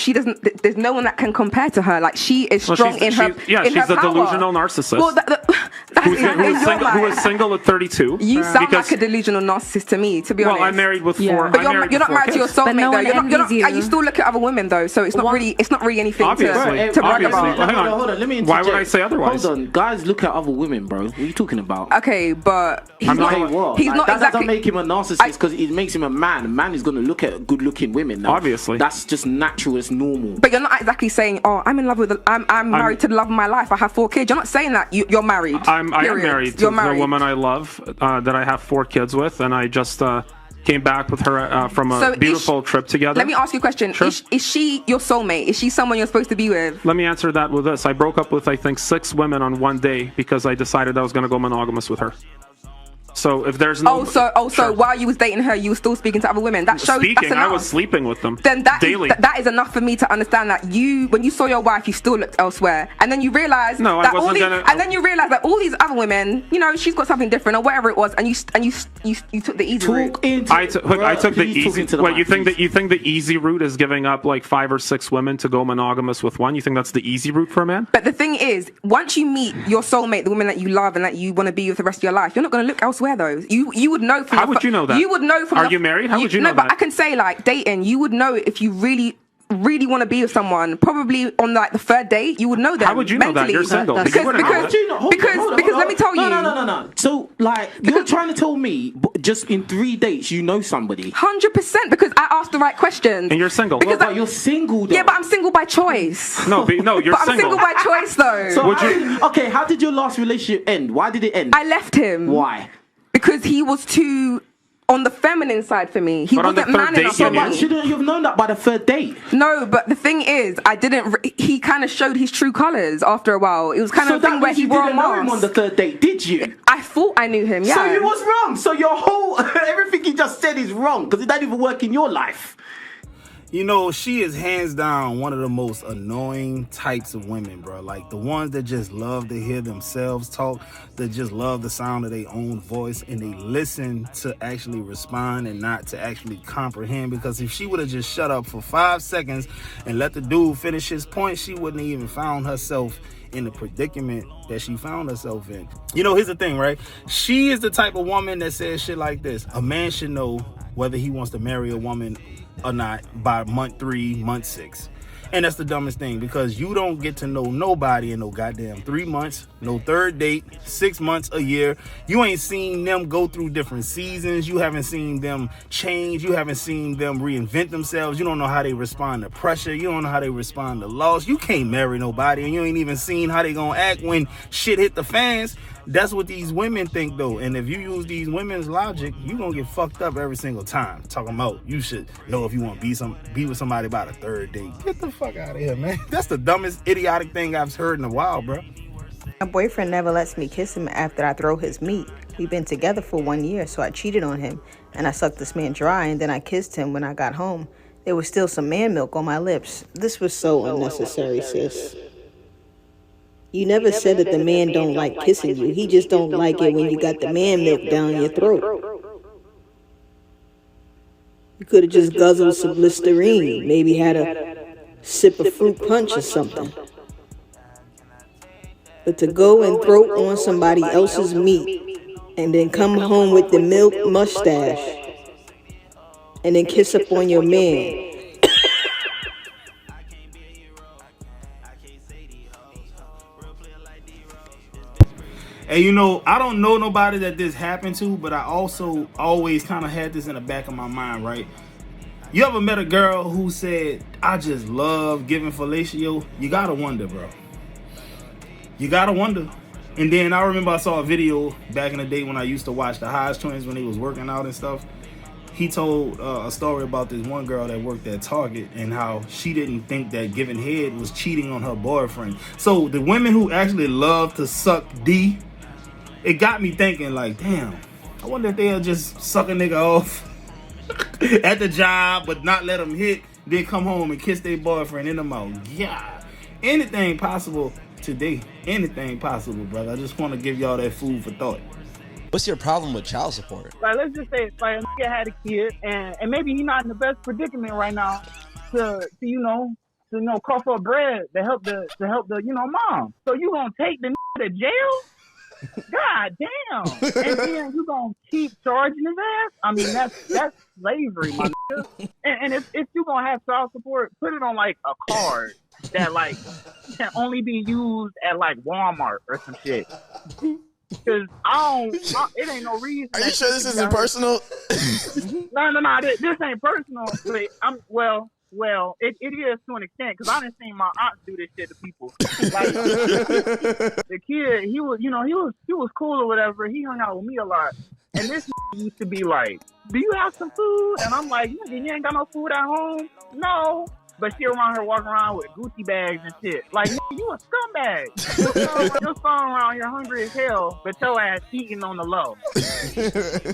she doesn't. There's no one that can compare to her. Like she is strong in her. Yeah, in she's her a power. delusional narcissist. Well, who is single at 32. You sound like a delusional narcissist to me. To be honest. Well, I'm married with four. But you're not married to your soulmate though. You're not. You still look at other women though. So it's not really. It's not really anything to brag about. Hang on. Hold on. Let me interject. Why would I say otherwise? Hold on, guys. Look at other women, bro. What are you talking about? Okay, but he's not. That doesn't make him a narcissist because it makes him a man. A man is going to look at good-looking women. Now. Obviously, that's just natural. It's normal. But you're not exactly saying, "Oh, I'm in love with. I'm married to the love of my life. I have 4 kids." You're not saying that. You're married. I am married to the woman I love that I have 4 kids with, and I just came back with her from a beautiful trip together. Let me ask you a question. Sure. Is she your soulmate? Is she someone you're supposed to be with? Let me answer that with this. I broke up with, I think, 6 women on one day because I decided I was going to go monogamous with her. So if there's no... So while you was dating her, you were still speaking to other women. That shows... Speaking, I was sleeping with them daily. That is enough for me to understand that when you saw your wife, you still looked elsewhere. And then you realized then you realized that all these other women, she's got something different or whatever it was, and you took the easy route. I took the easy... What, you think the easy route is giving up like 5 or 6 women to go monogamous with one? You think that's the easy route for a man? But the thing is, once you meet your soulmate, the woman that you love and that you want to be with the rest of your life, you're not going to look elsewhere though. You would know from... How would you know that? You would know from... Are you married? How would you know that? No, but I can say like dating, you would know if you really want to be with someone. Probably on like the 3rd date, you would know them. How would you know that? You're single. Because let me tell you. No. So like you're trying to tell me just in 3 dates you know somebody? 100% because I asked the right questions. And you're single. But you're single though. Yeah, but I'm single by choice. No, you're but single. I'm single by choice though. So how did your last relationship end? Why did it end? I left him. Why? Because he was too on the feminine side for me. He wasn't man enough for me. Shouldn't you have known that by the 3rd date? No, but the thing is, I didn't. He kind of showed his true colors after a while. It was kind of a thing where he wore a mask. You didn't know him on the 3rd date, did you? I thought I knew him. Yeah. So you was wrong. So your whole everything you just said is wrong because it don't even work in your life. She is hands down one of the most annoying types of women, bro. Like the ones that just love to hear themselves talk, that just love the sound of their own voice, and they listen to actually respond and not to actually comprehend. Because if she would have just shut up for 5 seconds and let the dude finish his point, she wouldn't even found herself in the predicament that she found herself in. Here's the thing, right? She is the type of woman that says shit like this. A man should know whether he wants to marry a woman or not by month 3, month 6. And that's the dumbest thing because you don't get to know nobody in no goddamn 3 months, no 3rd date, 6 months, a year. You ain't seen them go through different seasons. You haven't seen them change. You haven't seen them reinvent themselves. You don't know how they respond to pressure. You don't know how they respond to loss. You can't marry nobody and you ain't even seen how they gonna act when shit hit the fans. That's what these women think though. And if you use these women's logic, you gonna get fucked up every single time. Talking about you should know if you want to be with somebody by the 3rd date. Get the fuck out of here, man. That's the dumbest idiotic thing I've heard in a while, bro. My boyfriend never lets me kiss him after I throw his meat. We've been together for 1 year, so I cheated on him and I sucked this man dry and then I kissed him when I got home. There was still some man milk on my lips. This was so unnecessary, sis. You never said that the man don't like kissing you. He just don't like it when you got the man milk down your throat. You could have just guzzled some Listerine, maybe had a sip of fruit punch or something. But to go and throat on somebody else's meat and then come home with the milk mustache and then kiss up on your man. Hey, I don't know nobody that this happened to, but I also always kind of had this in the back of my mind, right? You ever met a girl who said, I just love giving fellatio? You gotta wonder, bro. You gotta wonder. And then I remember I saw a video back in the day when I used to watch the Hodge twins when they was working out and stuff. He told a story about this one girl that worked at Target and how she didn't think that giving head was cheating on her boyfriend. So the women who actually love to suck D, it got me thinking like, damn, I wonder if they'll just suck a nigga off at the job but not let him hit, then come home and kiss their boyfriend in the mouth. Yeah, anything possible today. Anything possible, brother. I just want to give y'all that food for thought. What's your problem with child support? Like, let's just say, like, a nigga had a kid, and maybe he's not in the best predicament right now to cough up bread to help the mom. So you gonna take the to jail? God damn! And then you gonna keep charging his ass? I mean, that's slavery, my nigga. And if you gonna have child support, put it on like a card that like can only be used at like Walmart or some shit. Because it ain't no reason. Are you sure this isn't personal? No, this ain't personal. But it is to an extent, because I done seen my aunt do this shit to people. Like, the kid, he was cool or whatever. He hung out with me a lot, and this used to be like, "Do you have some food?" And I'm like, "You ain't got no food at home?" No. But she around here walking around with Gucci bags and shit. Like, you a scumbag. Your son around here hungry as hell, but your ass eating on the low.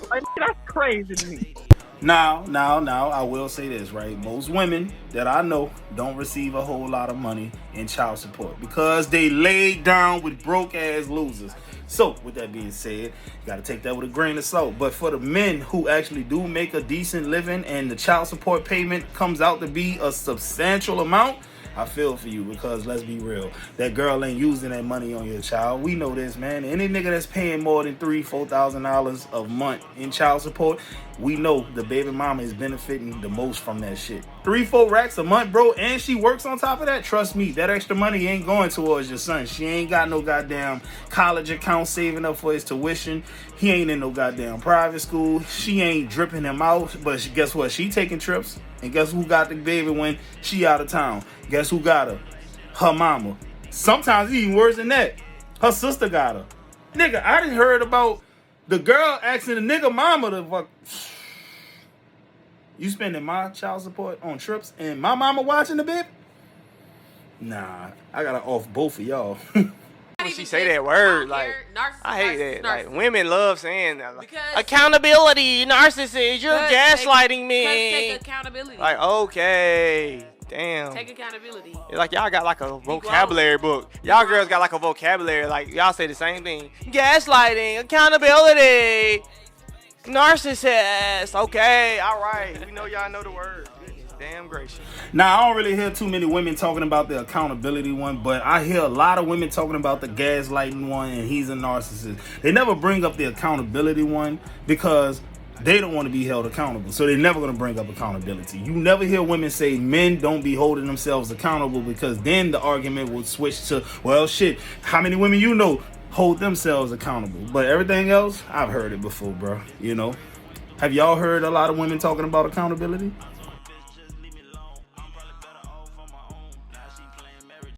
Like, that's crazy to me. Now, I will say this, right? Most women that I know don't receive a whole lot of money in child support because they laid down with broke-ass losers. So, with that being said, you got to take that with a grain of salt. But for the men who actually do make a decent living and the child support payment comes out to be a substantial amount, I feel for you, because let's be real, that girl ain't using that money on your child. We know this, man. Any nigga that's paying more than $3,000-$4,000 a month in child support, we know the baby mama is benefiting the most from that shit. 3-4 racks a month, bro, and she works on top of that. Trust me, that extra money ain't going towards your son. She ain't got no goddamn college account saving up for his tuition. He ain't in no goddamn private school. She ain't dripping him out. But guess what? She taking trips. And guess who got the baby when she out of town? Guess who got her? Her mama. Sometimes even worse than that. Her sister got her. Nigga, I done heard about the girl asking the nigga mama to fuck. You spending my child support on trips and my mama watching the baby? Nah, I gotta off both of y'all. When she say that word, like, I hate that. Like, women love saying that. Like, accountability, narcissist, you're gaslighting me. Take accountability. Like, okay, damn. Take accountability. Like, y'all got like a vocabulary book. Y'all girls got like a vocabulary. Like, y'all say the same thing. Gaslighting, accountability, narcissist. Okay, all right. We know y'all know the word. Damn gracious. Now, I don't really hear too many women talking about the accountability one, but I hear a lot of women talking about the gaslighting one and he's a narcissist. They never bring up the accountability one because they don't want to be held accountable. So they're never going to bring up accountability. You never hear women say men don't be holding themselves accountable, because then the argument would switch to, well, shit, how many women you know hold themselves accountable? But everything else, I've heard it before, bro. You know? Have y'all heard a lot of women talking about accountability?